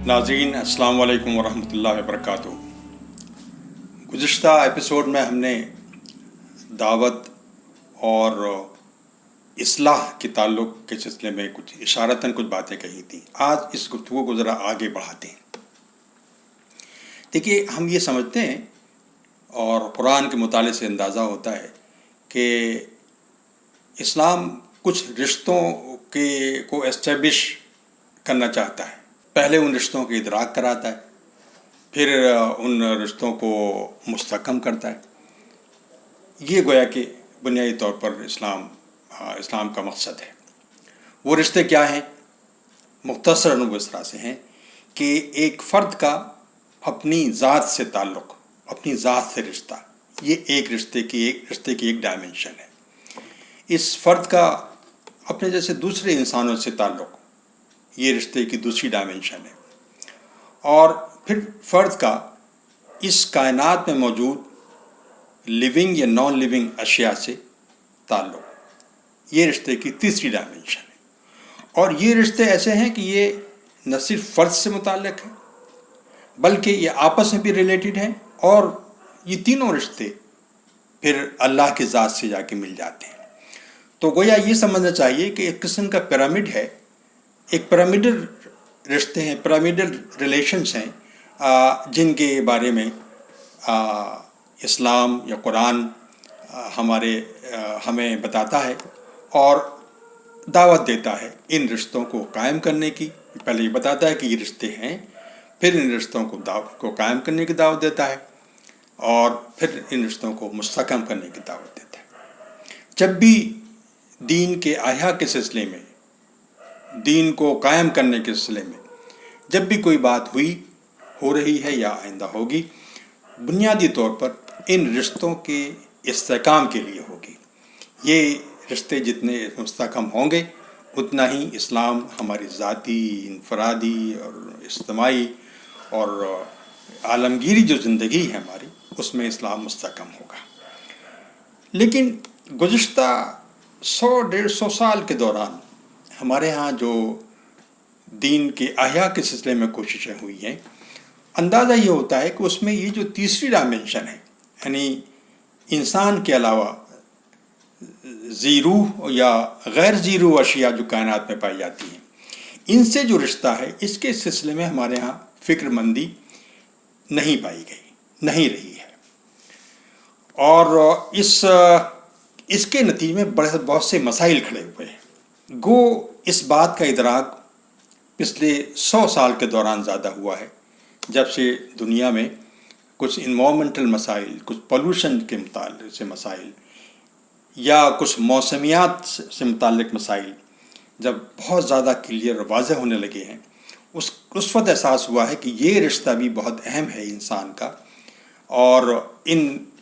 ناظرین السلام علیکم ورحمۃ اللہ وبرکاتہ۔ گزشتہ ایپیسوڈ میں ہم نے دعوت اور اصلاح کے تعلق کے سلسلے میں کچھ اشارتاً کچھ باتیں کہی تھیں۔ آج اس گفتگو کو ذرا آگے بڑھاتے ہیں۔ دیکھیے، ہم یہ سمجھتے ہیں اور قرآن کے مطالعے سے اندازہ ہوتا ہے کہ اسلام کچھ رشتوں کو اسٹیبلش کرنا چاہتا ہے۔ پہلے ان رشتوں کے ادراک کراتا ہے، پھر ان رشتوں کو مستحکم کرتا ہے۔ یہ گویا کہ بنیادی طور پر اسلام کا مقصد ہے۔ وہ رشتے کیا ہیں؟ مختصراً وہ اس طرح سے ہیں کہ ایک فرد کا اپنی ذات سے تعلق، اپنی ذات سے رشتہ، یہ ایک رشتے کی ایک ڈائمنشن ہے۔ اس فرد کا اپنے جیسے دوسرے انسانوں سے تعلق، یہ رشتے کی دوسری ڈائمنشن ہے۔ اور پھر فرد کا اس کائنات میں موجود لیونگ یا نان لیونگ اشیاء سے تعلق، یہ رشتے کی تیسری ڈائمنشن ہے۔ اور یہ رشتے ایسے ہیں کہ یہ نہ صرف فرد سے متعلق ہیں بلکہ یہ آپس میں بھی ریلیٹڈ ہیں، اور یہ تینوں رشتے پھر اللہ کی ذات سے جا کے مل جاتے ہیں۔ تو گویا یہ سمجھنا چاہیے کہ ایک قسم کا پیرامڈ ہے، ایک پیرامیڈل رشتے ہیں، پیرامیڈل ریلیشنز ہیں، جن کے بارے میں اسلام یا قرآن ہمیں بتاتا ہے اور دعوت دیتا ہے ان رشتوں کو قائم کرنے کی۔ پہلے یہ بتاتا ہے کہ یہ رشتے ہیں، پھر ان رشتوں کو قائم کرنے کی دعوت دیتا ہے، اور پھر ان رشتوں کو مستحکم کرنے کی دعوت دیتا ہے۔ جب بھی دین کے احیاء کے سلسلے میں، دین کو قائم کرنے کے سلسلے میں جب بھی کوئی بات ہو رہی ہے یا آئندہ ہوگی، بنیادی طور پر ان رشتوں کے استحکام کے لیے ہوگی۔ یہ رشتے جتنے مستحکم ہوں گے اتنا ہی اسلام ہماری ذاتی، انفرادی اور اجتماعی اور عالمگیری جو زندگی ہے ہماری، اس میں اسلام مستحکم ہوگا۔ لیکن گزشتہ 100-150 سال کے دوران ہمارے ہاں جو دین کے احیاء کے سلسلے میں کوششیں ہوئی ہیں، اندازہ یہ ہوتا ہے کہ اس میں یہ جو تیسری ڈائمنشن ہے، یعنی انسان کے علاوہ ذی روح یا غیر ذی روح اشیاء جو کائنات میں پائی جاتی ہیں، ان سے جو رشتہ ہے، اس کے سلسلے میں ہمارے ہاں فکر مندی نہیں پائی گئی، نہیں رہی ہے۔ اور اس کے نتیجے میں بہت سے مسائل کھڑے ہوئے ہیں۔ گو اس بات کا ادراک پچھلے 100 سال کے دوران زیادہ ہوا ہے، جب سے دنیا میں کچھ انوائرمنٹل مسائل، کچھ پولوشن کے متعلق سے مسائل یا کچھ موسمیات سے متعلق مسائل جب بہت زیادہ کلیئر اور واضح ہونے لگے ہیں، اس وقت احساس ہوا ہے کہ یہ رشتہ بھی بہت اہم ہے انسان کا، اور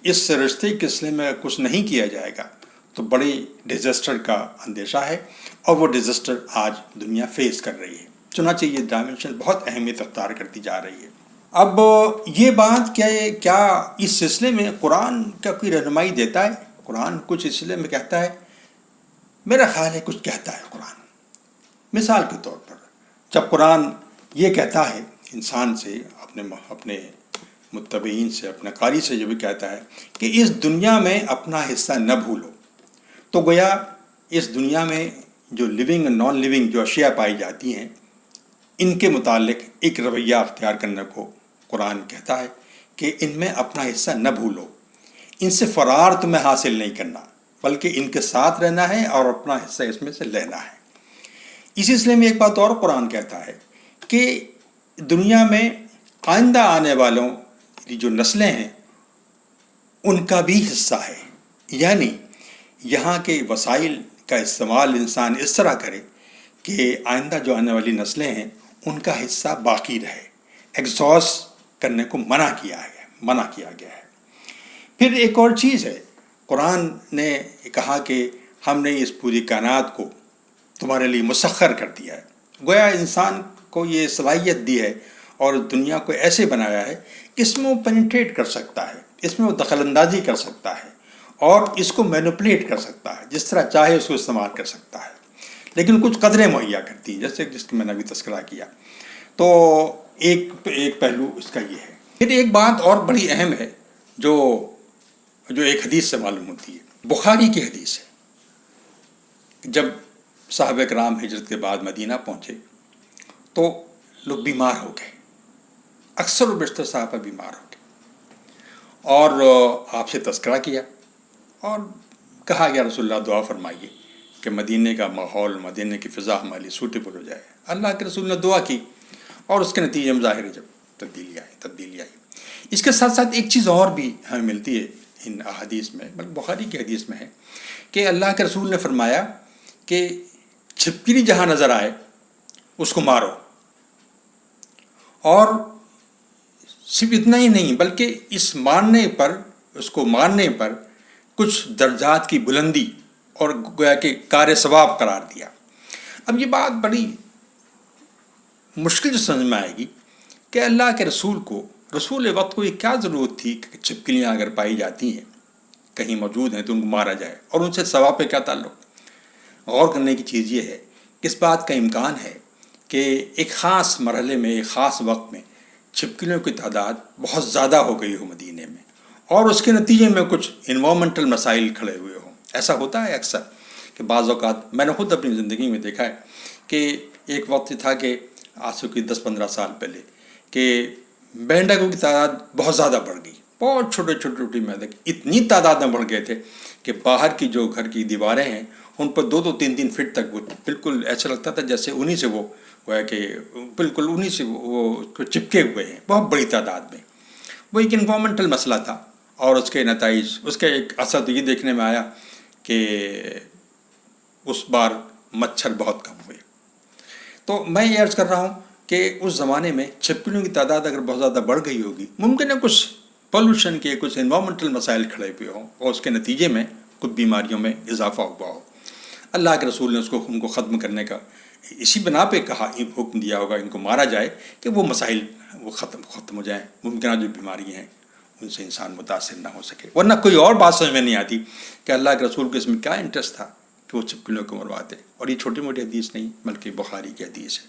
اس رشتے کے سلسلے میں کچھ نہیں کیا جائے گا تو بڑے ڈیزاسٹر کا اندیشہ ہے، اور وہ ڈیزاسٹر آج دنیا فیس کر رہی ہے۔ چنانچہ یہ ڈائمنشن بہت اہمیت اختیار کرتی جا رہی ہے۔ اب یہ بات کیا اس سلسلے میں قرآن کا کوئی رہنمائی دیتا ہے؟ قرآن کچھ اس سلسلے میں کہتا ہے؟ میرا خیال ہے کچھ کہتا ہے قرآن۔ مثال کے طور پر جب قرآن یہ کہتا ہے انسان سے، اپنے متبعین سے، اپنے قاری سے جو بھی کہتا ہے کہ اس دنیا میں اپنا حصہ نہ بھولو، تو گویا اس دنیا میں جو لیونگ اور نان لیونگ جو اشیاء پائی جاتی ہیں، ان کے متعلق ایک رویہ اختیار کرنے کو قرآن کہتا ہے کہ ان میں اپنا حصہ نہ بھولو، ان سے فرار تمہیں حاصل نہیں کرنا بلکہ ان کے ساتھ رہنا ہے اور اپنا حصہ اس میں سے لینا ہے۔ اسی سلسلے میں ایک بات اور قرآن کہتا ہے کہ دنیا میں آئندہ آنے والوں جو نسلیں ہیں ان کا بھی حصہ ہے، یعنی یہاں کے وسائل کا استعمال انسان اس طرح کرے کہ آئندہ جو آنے والی نسلیں ہیں ان کا حصہ باقی رہے، ایگزاسٹ کرنے کو منع کیا گیا ہے۔ پھر ایک اور چیز ہے، قرآن نے کہا کہ ہم نے اس پوری کائنات کو تمہارے لیے مسخر کر دیا ہے۔ گویا انسان کو یہ صلاحیت دی ہے اور دنیا کو ایسے بنایا ہے کہ اس میں وہ پینیٹریٹ کر سکتا ہے، اس میں وہ دخل اندازی کر سکتا ہے اور اس کو مینوپولیٹ کر سکتا ہے، جس طرح چاہے اس کو استعمال کر سکتا ہے، لیکن کچھ قدریں مہیا کرتی ہیں، جیسے جس کا میں نے ابھی تذکرہ کیا۔ تو ایک پہلو اس کا یہ ہے۔ پھر ایک بات اور بڑی اہم ہے جو ایک حدیث سے معلوم ہوتی ہے، بخاری کی حدیث ہے۔ جب صحابہ کرام ہجرت کے بعد مدینہ پہنچے تو لوگ بیمار ہو گئے، اکثر و بیشتر صحابہ بیمار ہو گئے، اور آپ سے تذکرہ کیا اور کہا یا رسول اللہ دعا فرمائیے کہ مدینہ کا ماحول، مدینہ کی فضا ہمارے لیے سوٹیبل ہو جائے۔ اللہ کے رسول نے دعا کی اور اس کے نتیجے میں ظاہر ہے جب تبدیلی آئی۔ اس کے ساتھ ساتھ ایک چیز اور بھی ہمیں ملتی ہے ان احادیث میں، بلکہ بخاری کی حدیث میں ہے کہ اللہ کے رسول نے فرمایا کہ چھپکلی جہاں نظر آئے اس کو مارو، اور صرف اتنا ہی نہیں بلکہ اس کو مارنے پر کچھ درجات کی بلندی اور گویا کہ کار ثواب قرار دیا۔ اب یہ بات بڑی مشکل سے سمجھ میں آئے گی کہ اللہ کے رسول کو، رسول وقت کو یہ کیا ضرورت تھی کہ چھپکلیاں اگر پائی جاتی ہیں، کہیں موجود ہیں تو ان کو مارا جائے، اور ان سے ثواب پہ کیا تعلق؟ غور کرنے کی چیز یہ ہے کہ اس بات کا امکان ہے کہ ایک خاص مرحلے میں، ایک خاص وقت میں چھپکلیوں کی تعداد بہت زیادہ ہو گئی ہو مدینے میں، اور اس کے نتیجے میں کچھ انوائرمنٹل مسائل کھڑے ہوئے ہوں۔ ایسا ہوتا ہے اکثر کہ بعض اوقات میں نے خود اپنی زندگی میں دیکھا ہے کہ ایک وقت یہ تھا کہ آج سے کوئی 10-15 سال پہلے کہ مینڈکوں کی تعداد بہت زیادہ بڑھ گئی، بہت چھوٹی مینڈک اتنی تعداد میں بڑھ گئے تھے کہ باہر کی جو گھر کی دیواریں ہیں ان پر 2-3 فٹ تک وہ بالکل ایسا لگتا تھا جیسے انہی سے وہ کہ بالکل انہی سے وہ چپکے ہوئے ہیں، بہت بڑی تعداد میں۔ وہ ایک انوائرمنٹل مسئلہ تھا، اور اس کے نتائج، اس کا ایک اثر تو یہ دیکھنے میں آیا کہ اس بار مچھر بہت کم ہوئے۔ تو میں یہ عرض کر رہا ہوں کہ اس زمانے میں چھپکلیوں کی تعداد اگر بہت زیادہ بڑھ گئی ہوگی، ممکن ہے کچھ پولوشن کے، کچھ انوائرمنٹل مسائل کھڑے ہوئے ہوں، اور اس کے نتیجے میں کچھ بیماریوں میں اضافہ ہوا ہو۔ اللہ کے رسول نے ان کو ختم کرنے کا اسی بنا پہ کہا، حکم دیا ہوگا ان کو مارا جائے کہ وہ مسائل وہ ختم ہو جائیں، ممکنہ جو بیماریاں ہیں ان سے انسان متاثر نہ ہو سکے۔ ورنہ کوئی اور بات سمجھ میں نہیں آتی کہ اللہ کے رسول کو اس میں کیا انٹرسٹ تھا کہ وہ چھپکلیوں کو مرواتے، اور یہ چھوٹی موٹی حدیث نہیں بلکہ بخاری کی حدیث ہے۔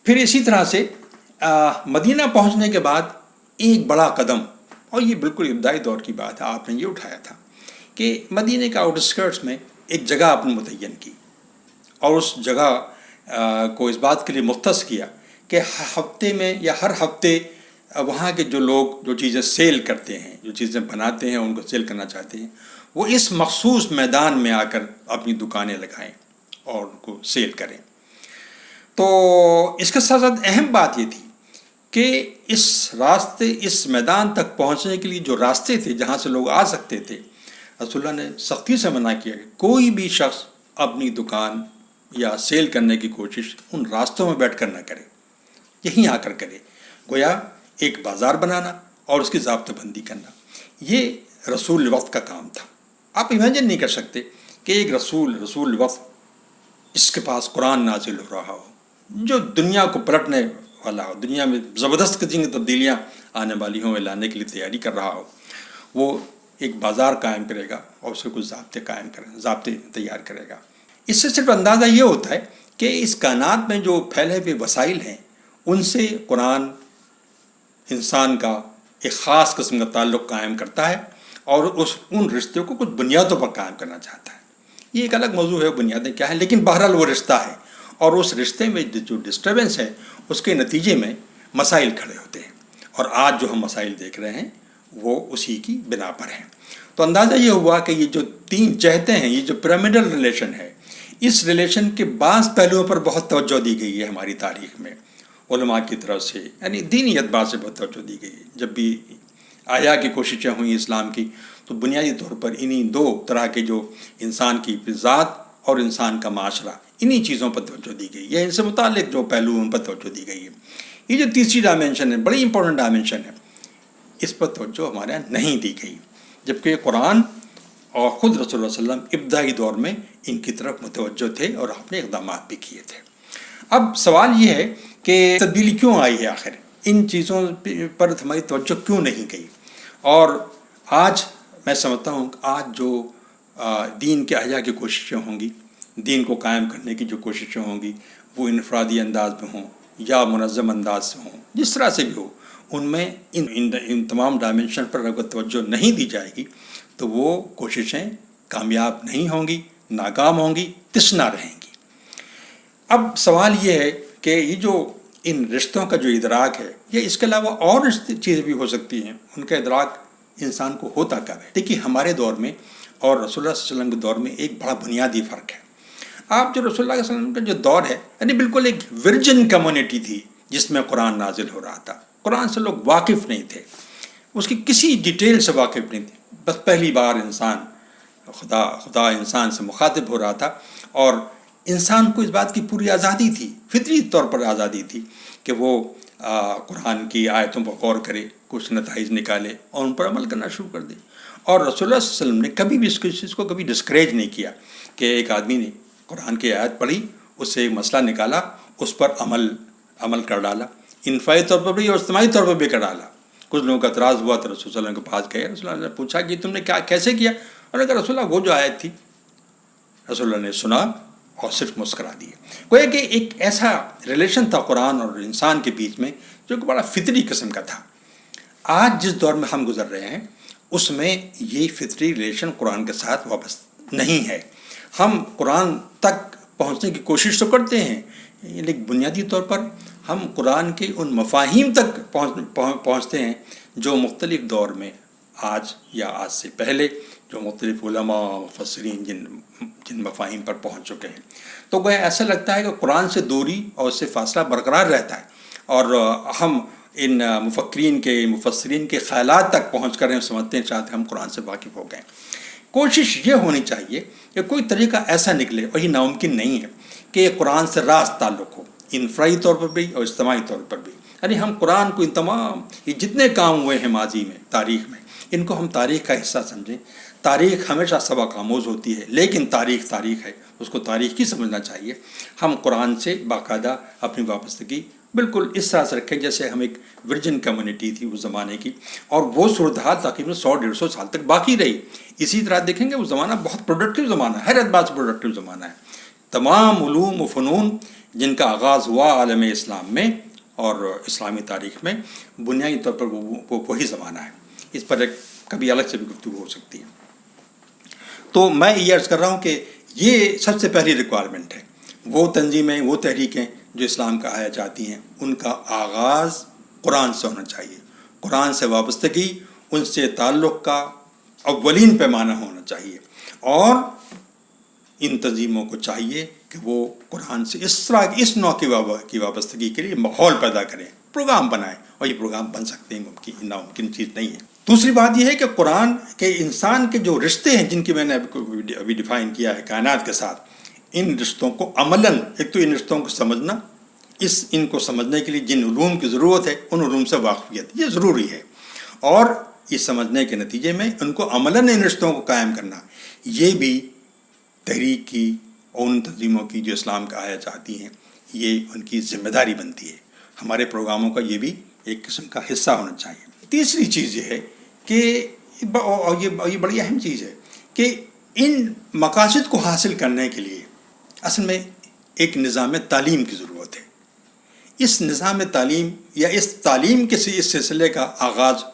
پھر اسی طرح سے مدینہ پہنچنے کے بعد ایک بڑا قدم، اور یہ بالکل ابتدائی دور کی بات ہے، آپ نے یہ اٹھایا تھا کہ مدینہ کے آؤٹ اسکرٹس میں ایک جگہ آپ نے متعین کی، اور اس جگہ کو اس بات کے لیے مختص کیا کہ ہفتے میں یا ہر ہفتے وہاں کے جو لوگ جو چیزیں سیل کرتے ہیں، جو چیزیں بناتے ہیں، ان کو سیل کرنا چاہتے ہیں، وہ اس مخصوص میدان میں آ کر اپنی دکانیں لگائیں اور ان کو سیل کریں۔ تو اس کے ساتھ ساتھ اہم بات یہ تھی کہ اس میدان تک پہنچنے کے لیے جو راستے تھے جہاں سے لوگ آ سکتے تھے، رسول اللہ نے سختی سے منع کیا کہ کوئی بھی شخص اپنی دکان یا سیل کرنے کی کوشش ان راستوں میں بیٹھ کر نہ کرے، یہیں آ کر کرے۔ گویا ایک بازار بنانا اور اس کی ضابطہ بندی کرنا، یہ رسول وقت کا کام تھا۔ آپ امیجن نہیں کر سکتے کہ ایک رسول وقت اس کے پاس قرآن نازل ہو رہا ہو، جو دنیا کو پلٹنے والا ہو، دنیا میں زبردست قسم کی تبدیلیاں آنے والی ہوں، لانے کے لیے تیاری کر رہا ہو، وہ ایک بازار قائم کرے گا اور اس سے کچھ ضابطے تیار کرے گا۔ اس سے صرف اندازہ یہ ہوتا ہے کہ اس کائنات میں جو پھیلے ہوئے وسائل ہیں ان سے قرآن انسان کا ایک خاص قسم کا تعلق قائم کرتا ہے، اور ان رشتوں کو کچھ بنیادوں پر قائم کرنا چاہتا ہے۔ یہ ایک الگ موضوع ہے، بنیادیں کیا ہیں، لیکن بہرحال وہ رشتہ ہے، اور اس رشتے میں جو ڈسٹربنس ہے اس کے نتیجے میں مسائل کھڑے ہوتے ہیں، اور آج جو ہم مسائل دیکھ رہے ہیں وہ اسی کی بنا پر ہیں۔ تو اندازہ یہ ہوا کہ یہ جو 3 جہتیں ہیں، یہ جو پیرامڈل ریلیشن ہے، اس ریلیشن کے بعض پہلوؤں پر بہت توجہ دی گئی ہے ہماری تاریخ میں علماء کی طرف سے، یعنی دینی اعتبار سے بہت توجہ دی گئی ہے۔ جب بھی احیاء کی کوششیں ہوئیں اسلام کی، تو بنیادی طور پر انہی 2 طرح کے جو انسان کی ذات اور انسان کا معاشرہ، انہی چیزوں پر توجہ دی گئی ہے، ان سے متعلق جو پہلو ان پر توجہ دی گئی ہے۔ یہ جو تیسری ڈائمنشن ہے، بڑی امپورٹنٹ ڈائمنشن ہے، اس پر توجہ ہمارے یہاں نہیں دی گئی، جبکہ قرآن اور خود رسول اللہ صلی اللہ علیہ وسلم ابتدائی دور میں ان کی طرف متوجہ تھے اور آپ نے اقدامات بھی کیے تھے۔ اب سوال یہ ہے کہ تبدیلی کیوں آئی ہے، آخر ان چیزوں پر ہماری توجہ کیوں نہیں گئی؟ اور آج میں سمجھتا ہوں کہ آج جو دین کے احیاء کی کوششیں ہوں گی، دین کو قائم کرنے کی جو کوششیں ہوں گی، وہ انفرادی انداز میں ہوں یا منظم انداز سے ہوں، جس طرح سے بھی ہو، ان میں ان تمام ڈائمنشن پر اگر توجہ نہیں دی جائے گی تو وہ کوششیں کامیاب نہیں ہوں گی، ناکام ہوں گی، تشنا رہیں گی۔ اب سوال یہ ہے کہ یہ جو ان رشتوں کا جو ادراک ہے، یہ اس کے علاوہ اور چیزیں بھی ہو سکتی ہیں، ان کا ادراک انسان کو ہوتا کب ہے؟ دیکھیے ہمارے دور میں اور رسول اللہ صلی اللہ علیہ وسلم کے دور میں ایک بڑا بنیادی فرق ہے۔ آپ جو رسول اللہ صلی اللہ علیہ وسلم کا جو دور ہے، یعنی بالکل ایک ورجن کمیونٹی تھی جس میں قرآن نازل ہو رہا تھا، قرآن سے لوگ واقف نہیں تھے، اس کی کسی ڈیٹیل سے واقف نہیں تھے، بس پہلی بار خدا انسان سے مخاطب ہو رہا تھا، اور انسان کو اس بات کی پوری آزادی تھی، فطری طور پر آزادی تھی کہ وہ قرآن کی آیتوں پر غور کرے، کچھ نتائج نکالے اور ان پر عمل کرنا شروع کر دے۔ اور رسول اللہ صلی اللہ علیہ وسلم نے کبھی بھی اس چیز کو کبھی ڈسکریج نہیں کیا کہ ایک آدمی نے قرآن کی آیت پڑھی، اس سے ایک مسئلہ نکالا، اس پر عمل کر ڈالا، انفرادی طور پر بھی اور اجتماعی طور پر بھی کر ڈالا۔ کچھ لوگوں کا اعتراض ہوا تو رسول صلی اللہ علیہ وسلم کے پاس گئے، رسول اللہ نے پوچھا کہ تم نے کیسے کیا؟ اور نے کہا رسول اللہ وہ جو آیت تھی، رسول اللہ نے سنا اور صرف مسکرا دیے۔ گویا کہ ایک ایسا ریلیشن تھا قرآن اور انسان کے بیچ میں جو کہ بڑا فطری قسم کا تھا۔ آج جس دور میں ہم گزر رہے ہیں اس میں یہ فطری ریلیشن قرآن کے ساتھ وابستہ نہیں ہے۔ ہم قرآن تک پہنچنے کی کوشش تو کرتے ہیں، لیکن بنیادی طور پر ہم قرآن کے ان مفاہیم تک پہنچتے ہیں جو مختلف دور میں آج یا آج سے پہلے جو مختلف علماء مفسرین جن مفاہیم پر پہنچ چکے ہیں۔ تو گویا ایسا لگتا ہے کہ قرآن سے دوری اور اس سے فاصلہ برقرار رہتا ہے، اور ہم ان مفسرین کے خیالات تک پہنچ کر ہم سمجھتے ہیں چاہتے ہم قرآن سے واقف ہو گئے۔ کوشش یہ ہونی چاہیے کہ کوئی طریقہ ایسا نکلے، اور یہ ناممکن نہیں ہے کہ قرآن سے راز تعلق ہو، انفرادی طور پر بھی اور اجتماعی طور پر بھی۔ یعنی ہم قرآن کو ان تمام یہ جتنے کام ہوئے ہیں ماضی میں، تاریخ میں، ان کو ہم تاریخ کا حصہ سمجھیں۔ تاریخ ہمیشہ سبق آموز ہوتی ہے، لیکن تاریخ ہے، اس کو تاریخ کی سمجھنا چاہیے۔ ہم قرآن سے باقاعدہ اپنی وابستگی بالکل اس طرح سے رکھیں جیسے ہم ایک ورجن کمیونٹی تھی اس زمانے کی، اور وہ صورتحال تقریباً 100-150 سال تک باقی رہی۔ اسی طرح دیکھیں گے وہ زمانہ بہت پروڈکٹیو زمانہ ہے، ہر اعتبار سے پروڈکٹیو زمانہ ہے۔ تمام علوم و فنون جن کا آغاز ہوا عالم اسلام میں اور اسلامی تاریخ میں، بنیادی طور پر وہ وہی زمانہ ہے۔ اس پر ایک کبھی الگ سے بھی گفتگو ہو سکتی ہے۔ تو میں یہ عرض کر رہا ہوں کہ یہ سب سے پہلی ریکوائرمنٹ ہے۔ وہ تنظیمیں، وہ تحریکیں جو اسلام کا آیا چاہتی ہیں، ان کا آغاز قرآن سے ہونا چاہیے۔ قرآن سے وابستگی، ان سے تعلق کا اولین پیمانہ ہونا چاہیے، اور ان تنظیموں کو چاہیے کہ وہ قرآن سے اس نوع کی وابستگی کے لیے ماحول پیدا کریں، پروگرام بنائیں، اور یہ پروگرام بن سکتے ہیں، ناممکن چیز نہیں ہے۔ دوسری بات یہ ہے کہ قرآن کے انسان کے جو رشتے ہیں جن کی میں نے ابھی ڈیفائن کیا ہے کائنات کے ساتھ، ان رشتوں کو عملاً، ایک تو ان رشتوں کو سمجھنا، ان کو سمجھنے کے لیے جن علوم کی ضرورت ہے ان علوم سے واقفیت یہ ضروری ہے، اور یہ سمجھنے کے نتیجے میں ان کو عملاً ان رشتوں کو قائم کرنا، یہ بھی تحریک کی اور ان تنظیموں کی جو اسلام کا آیا چاہتی ہیں، یہ ان کی ذمہ داری بنتی ہے۔ ہمارے پروگراموں کا یہ بھی ایک قسم کا حصہ ہونا چاہیے۔ تیسری چیز یہ ہے کہ یہ بڑی اہم چیز ہے کہ ان مقاصد کو حاصل کرنے کے لیے اصل میں ایک نظام تعلیم کی ضرورت ہے۔ اس نظام تعلیم یا اس تعلیم کے اس سلسلے کا آغاز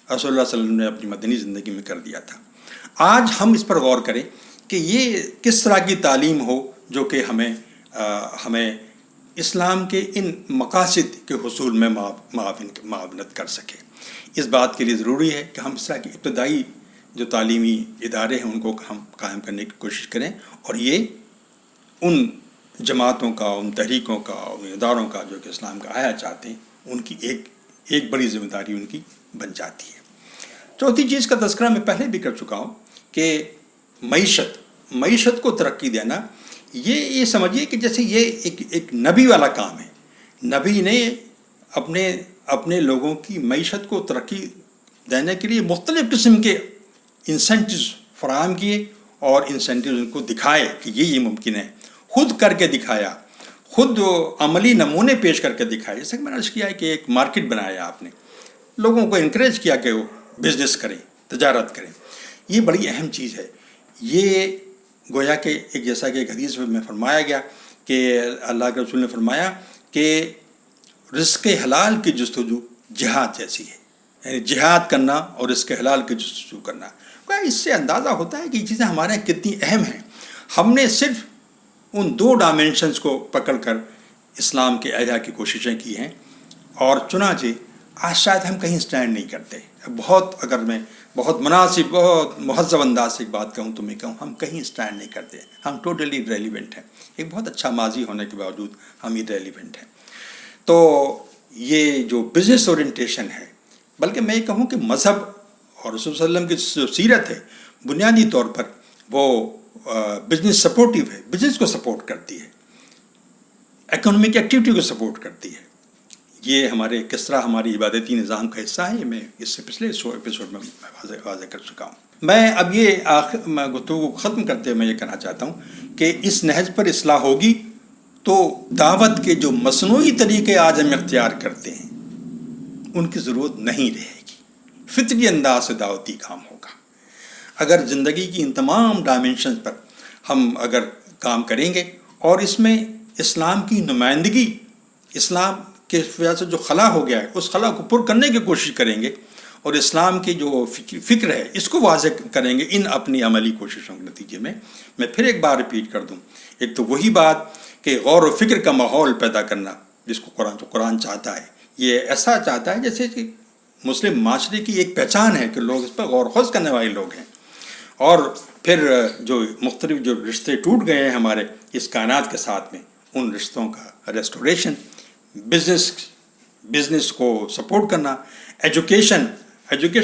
رسول اللہ صلی اللہ علیہ وسلم نے اپنی مدنی زندگی میں کر دیا تھا۔ آج ہم اس پر غور کریں کہ یہ کس طرح کی تعلیم ہو جو کہ ہمیں اسلام کے ان مقاصد کے حصول میں معاونت کر سکے۔ اس بات کے لیے ضروری ہے کہ ہم اس طرح کی ابتدائی جو تعلیمی ادارے ہیں ان کو ہم قائم کرنے کی کوشش کریں، اور یہ ان جماعتوں کا، ان تحریکوں کا، ان اداروں کا جو کہ اسلام کا آیا چاہتے ہیں، ان کی ایک بڑی ذمہ داری ان کی بن جاتی ہے۔ چوتھی چیز کا تذکرہ میں پہلے بھی کر چکا ہوں کہ معیشت کو ترقی دینا، یہ سمجھیے کہ جیسے یہ ایک نبی والا کام ہے۔ نبی نے اپنے لوگوں کی معیشت کو ترقی دینے کے لیے مختلف قسم کے انسینٹیوز فراہم کیے، اور انسینٹیوز ان کو دکھائے کہ یہ ممکن ہے، خود کر کے دکھایا، خود عملی نمونے پیش کر کے دکھائے۔ جیسے کہ میں نے عرض کیا ہے کہ ایک مارکیٹ بنایا آپ نے، لوگوں کو انکریج کیا کہ وہ بزنس کریں، تجارت کریں۔ یہ بڑی اہم چیز ہے۔ یہ گویا کہ جیسا کہ ایک حدیث میں فرمایا گیا کہ اللہ کے رسول نے فرمایا کہ رزق حلال کی جستجو جہاد جیسی ہے، یعنی جہاد کرنا اور رزق حلال کی جستجو کرنا. اس سے اندازہ ہوتا ہے کہ یہ چیزیں ہمارے یہاں کتنی اہم ہیں. ہم نے صرف ان 2 ڈائمینشنز کو پکڑ کر اسلام کے احیا کی کوششیں کی ہیں، اور چنانچہ آج شاید ہم کہیں سٹینڈ نہیں کرتے. اگر میں بہت مناسب، بہت مہذب انداز سے ایک بات کہوں تو میں کہوں ہم کہیں سٹینڈ نہیں کرتے. ہم ٹوٹلی ریلیونٹ ہیں. ایک بہت اچھا ماضی ہونے کے باوجود ہم ریلیونٹ ہیں. تو یہ جو بزنس اورینٹیشن ہے، بلکہ میں یہ کہوں کہ مذہب اور رسول صلی اللہ علیہ وسلم کی جو سیرت ہے بنیادی طور پر وہ بزنس سپورٹیو ہے، بزنس کو سپورٹ کرتی ہے، اکنامک ایکٹیویٹی کو سپورٹ کرتی ہے. یہ کس طرح ہماری عبادتی نظام کا حصہ ہے، یہ میں اس سے پچھلے ایپیسوڈ میں واضح کر چکا ہوں. میں اب میں گفتگو کو ختم کرتے ہوئے میں یہ کہنا چاہتا ہوں کہ اس نہج پر اصلاح ہوگی تو دعوت کے جو مصنوعی طریقے آج ہم اختیار کرتے ہیں ان کی ضرورت نہیں رہے گی. فطری انداز سے دعوتی کام ہوگا. اگر زندگی کی ان تمام ڈائمینشنز پر ہم اگر کام کریں گے اور اس میں اسلام کی نمائندگی، اسلام کے وجہ سے جو خلا ہو گیا ہے اس خلا کو پر کرنے کی کوشش کریں گے، اور اسلام کی جو فکر ہے اس کو واضح کریں گے ان اپنی عملی کوششوں کے نتیجے میں پھر ایک بار ریپیٹ کر دوں. ایک تو وہی بات کہ غور و فکر کا ماحول پیدا کرنا جس کو قرآن چاہتا ہے. یہ ایسا چاہتا ہے جیسے کہ مسلم معاشرے کی ایک پہچان ہے کہ لوگ اس پر غور و خوض کرنے والے لوگ ہیں. اور پھر جو مختلف جو رشتے ٹوٹ گئے ہیں ہمارے اس کائنات کے ساتھ میں، ان رشتوں کا ریسٹوریشن، بزنس کو سپورٹ کرنا، ایجوکیشن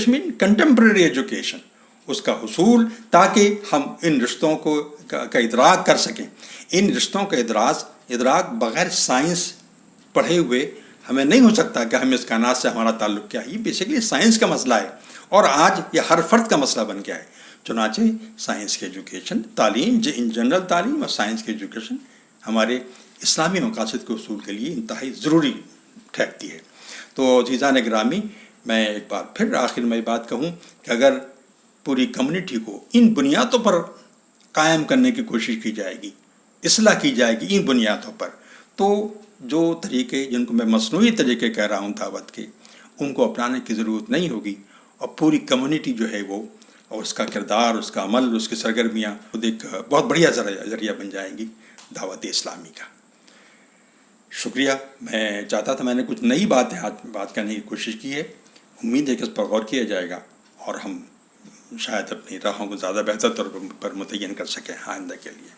مین کنٹمپریری ایجوکیشن، اس کا حصول، تاکہ ہم ان رشتوں کا ادراک کر سکیں. ان رشتوں کا ادراک بغیر سائنس پڑھے ہوئے ہمیں نہیں ہو سکتا کہ ہمیں اس کائنات سے ہمارا تعلق کیا ہے. یہ بیسیکلی سائنس کا مسئلہ ہے، اور آج یہ ہر فرد کا مسئلہ بن گیا ہے. چنانچہ سائنس کی ایجوکیشن، تعلیم ان جنرل تعلیم اور سائنس کی ایجوکیشن ہمارے اسلامی مقاصد کے حصول کے لیے انتہائی ضروری ٹھہرتی ہے. تو عزیزان گرامی، میں ایک بار پھر آخر میں یہ بات کہوں کہ اگر پوری کمیونٹی کو ان بنیادوں پر قائم کرنے کی کوشش کی جائے گی، اصلاح کی جائے گی ان بنیادوں پر، تو جو طریقے جن کو میں مصنوعی طریقے کہہ رہا ہوں دعوت کے، ان کو اپنانے کی ضرورت نہیں ہوگی، اور پوری کمیونٹی جو ہے وہ، اور اس کا کردار، اس کا عمل، اس کی سرگرمیاں خود ایک بہت بڑھیا ذریعہ بن جائیں گی دعوت اسلامی کا. شکریہ. میں چاہتا تھا، میں نے کچھ نئی بات کرنے کی کوشش کی ہے. امید ہے کہ اس پر غور کیا جائے گا اور ہم شاید اپنی راہوں کو زیادہ بہتر طور پر متعین کر سکیں آئندہ کے لیے.